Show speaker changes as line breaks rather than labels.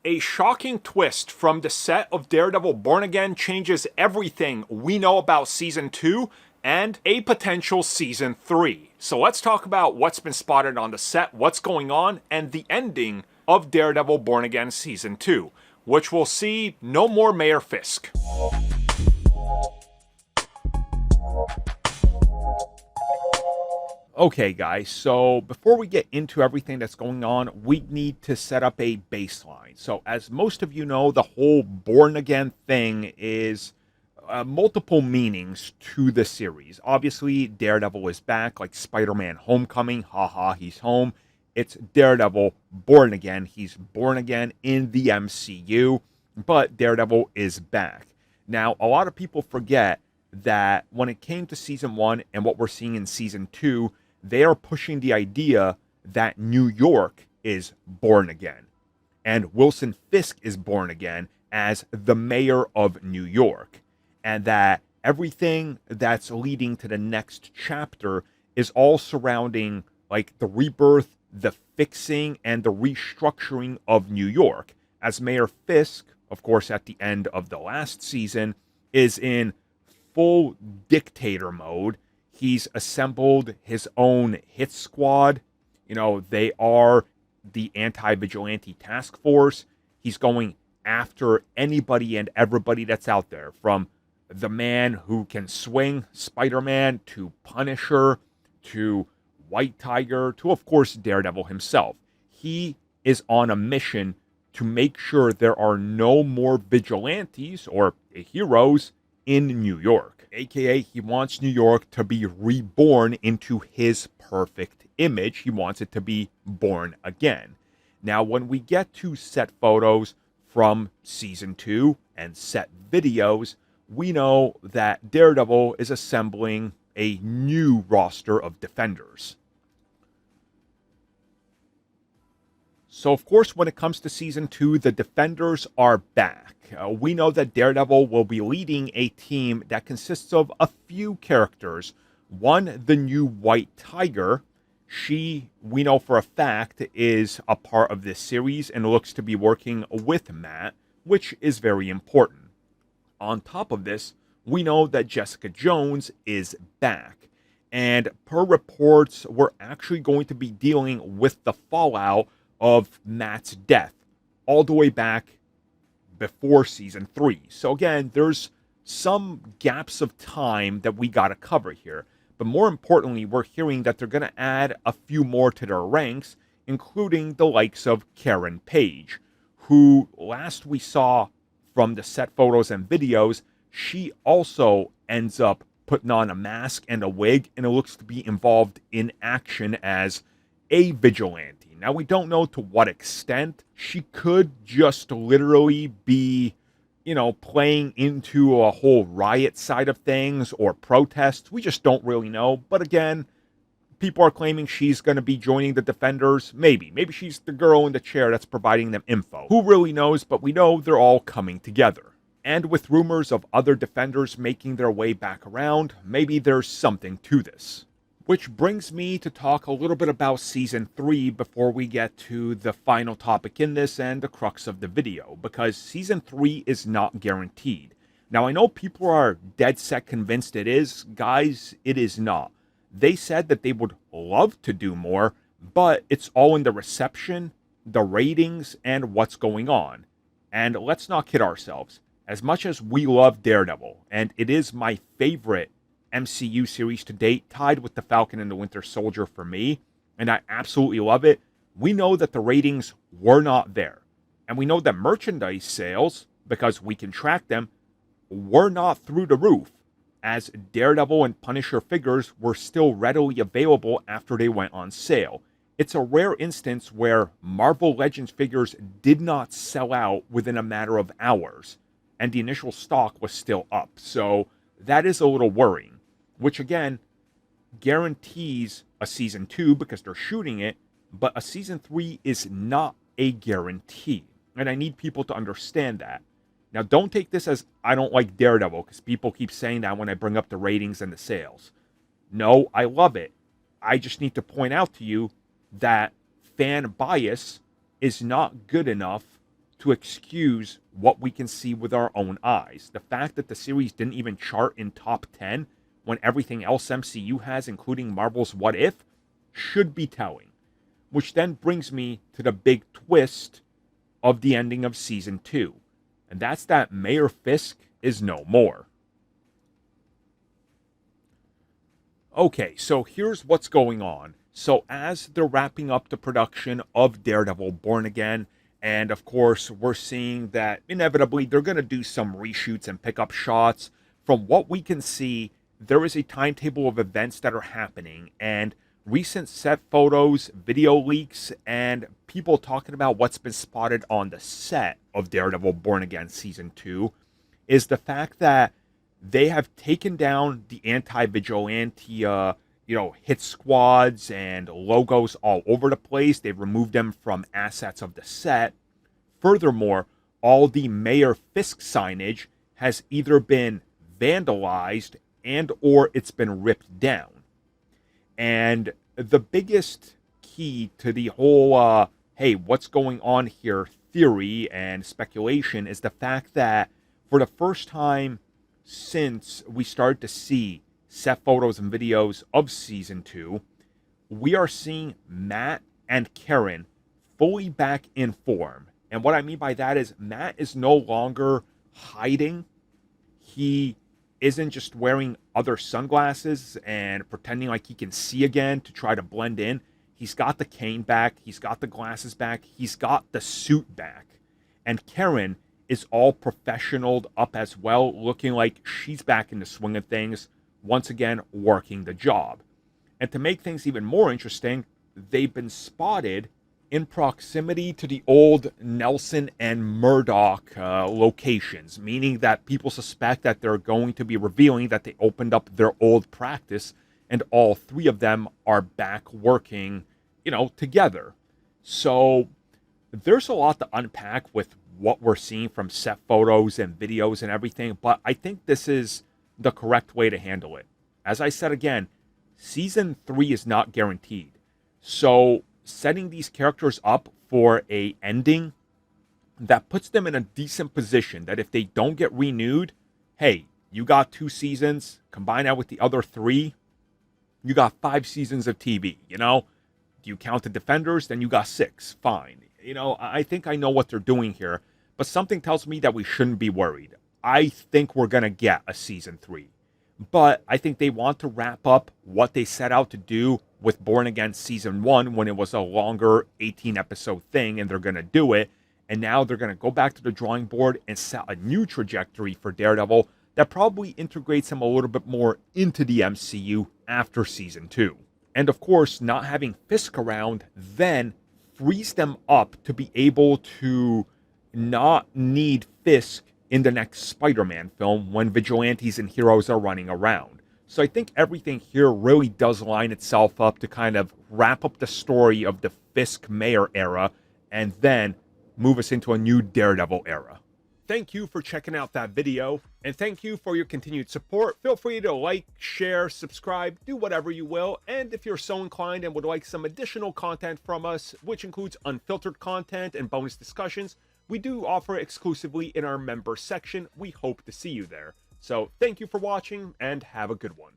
A shocking twist from the set of Daredevil Born Again changes everything we know about Season 2 and a potential Season 3. So let's talk about what's been spotted on the set, what's going on, and the ending of Daredevil Born Again Season 2, which will see no more Mayor Fisk. Okay guys, so before we get into everything that's going on, we need to set up a baseline. So as most of you know, the whole Born Again thing is multiple meanings to the series. Obviously, Daredevil is back, like Spider-Man Homecoming, haha, he's home. It's Daredevil Born Again, he's born again in the MCU, but Daredevil is back. Now, a lot of people forget that when it came to Season 1 and what we're seeing in Season 2, they are pushing the idea that New York is born again. And Wilson Fisk is born again as the mayor of New York. And that everything that's leading to the next chapter is all surrounding like the rebirth, the fixing, and the restructuring of New York. As Mayor Fisk, of course, at the end of the last season, is in full dictator mode. He's assembled his own hit squad. You know, they are the anti-vigilante task force. He's going after anybody and everybody that's out there, from the man who can swing, Spider-Man, to Punisher, to White Tiger, to, of course, Daredevil himself. He is on a mission to make sure there are no more vigilantes or heroes in New York. AKA, he wants New York to be reborn into his perfect image. He wants it to be born again. Now, when we get to set photos from Season 2 and set videos, we know that Daredevil is assembling a new roster of defenders. So, of course, when it comes to Season 2, the defenders are back. We know that Daredevil will be leading a team that consists of a few characters. One, the new White Tiger. She, we know for a fact, is a part of this series and looks to be working with Matt, which is very important. On top of this, we know that Jessica Jones is back. And per reports, we're actually going to be dealing with the fallout of Matt's death all the way back before Season 3. So again, there's some gaps of time that we got to cover here. But more importantly, we're hearing that they're going to add a few more to their ranks, including the likes of Karen Page, who last we saw from the set photos and videos, she also ends up putting on a mask and a wig, and it looks to be involved in action as a vigilante. Now, we don't know to what extent. She could just literally be, you know, playing into a whole riot side of things or protests. We just don't really know. But again, people are claiming she's going to be joining the Defenders. Maybe she's the girl in the chair that's providing them info. Who really knows? But we know they're all coming together. And with rumors of other Defenders making their way back around, maybe there's something to this. Which brings me to talk a little bit about Season 3 before we get to the final topic in this and the crux of the video, because Season 3 is not guaranteed. Now, I know people are dead set convinced it is. Guys, it is not. They said that they would love to do more, but it's all in the reception, the ratings, and what's going on. And let's not kid ourselves. As much as we love Daredevil, and it is my favorite MCU series to date, tied with The Falcon and the Winter Soldier for me, and I absolutely love it, we know that the ratings were not there. And we know that merchandise sales, because we can track them, were not through the roof, as Daredevil and Punisher figures were still readily available after they went on sale. It's a rare instance where Marvel Legends figures did not sell out within a matter of hours, and the initial stock was still up. So that is a little worrying. Which, again, guarantees a Season 2 because they're shooting it, but a Season 3 is not a guarantee. And I need people to understand that. Now, don't take this as I don't like Daredevil, because people keep saying that when I bring up the ratings and the sales. No, I love it. I just need to point out to you that fan bias is not good enough to excuse what we can see with our own eyes. The fact that the series didn't even chart in top 10 when everything else MCU has, including Marvel's What If, should be telling. Which then brings me to the big twist of the ending of Season 2. And that's that Mayor Fisk is no more. Okay, so here's what's going on. So as they're wrapping up the production of Daredevil Born Again, and of course we're seeing that inevitably they're going to do some reshoots and pick up shots. From what we can see, there is a timetable of events that are happening, and recent set photos, video leaks, and people talking about what's been spotted on the set of Daredevil Born Again Season 2 is the fact that they have taken down the anti-vigilante, hit squads and logos all over the place. They've removed them from assets of the set. Furthermore, all the Mayor Fisk signage has either been vandalized and or it's been ripped down. And the biggest key to the whole, hey, what's going on here theory and speculation is the fact that for the first time since we started to see set photos and videos of Season 2, we are seeing Matt and Karen fully back in form. And what I mean by that is Matt is no longer hiding. He isn't just wearing other sunglasses and pretending like he can see again to try to blend in. He's got the cane back. He's got the glasses back. He's got the suit back. And Karen is all professionaled up as well, looking like she's back in the swing of things, once again working the job. And to make things even more interesting, they've been spotted in proximity to the old Nelson and Murdoch locations, meaning that people suspect that they're going to be revealing that they opened up their old practice and all three of them are back working, together. So there's a lot to unpack with what we're seeing from set photos and videos and everything, but I think this is the correct way to handle it. As I said again, Season 3 is not guaranteed. So setting these characters up for a ending that puts them in a decent position that if they don't get renewed, hey, you got 2 seasons, combine that with the other 3, you got 5 seasons of TV, Do you count the Defenders? Then you got 6. Fine. I think I know what they're doing here, but something tells me that we shouldn't be worried. I think we're going to get a Season 3. But I think they want to wrap up what they set out to do with Born Again Season 1 when it was a longer 18-episode thing, and they're going to do it. And now they're going to go back to the drawing board and set a new trajectory for Daredevil that probably integrates him a little bit more into the MCU after Season 2. And of course, not having Fisk around then frees them up to be able to not need Fisk in the next Spider-Man film when vigilantes and heroes are running around. So I think everything here really does line itself up to kind of wrap up the story of the Fisk Mayor era and then move us into a new Daredevil era. Thank you for checking out that video, and thank you for your continued support. Feel free to like, share, subscribe, do whatever you will, and if you're so inclined and would like some additional content from us, which includes unfiltered content and bonus discussions, we do offer exclusively in our member section. We hope to see you there. So thank you for watching, and have a good one.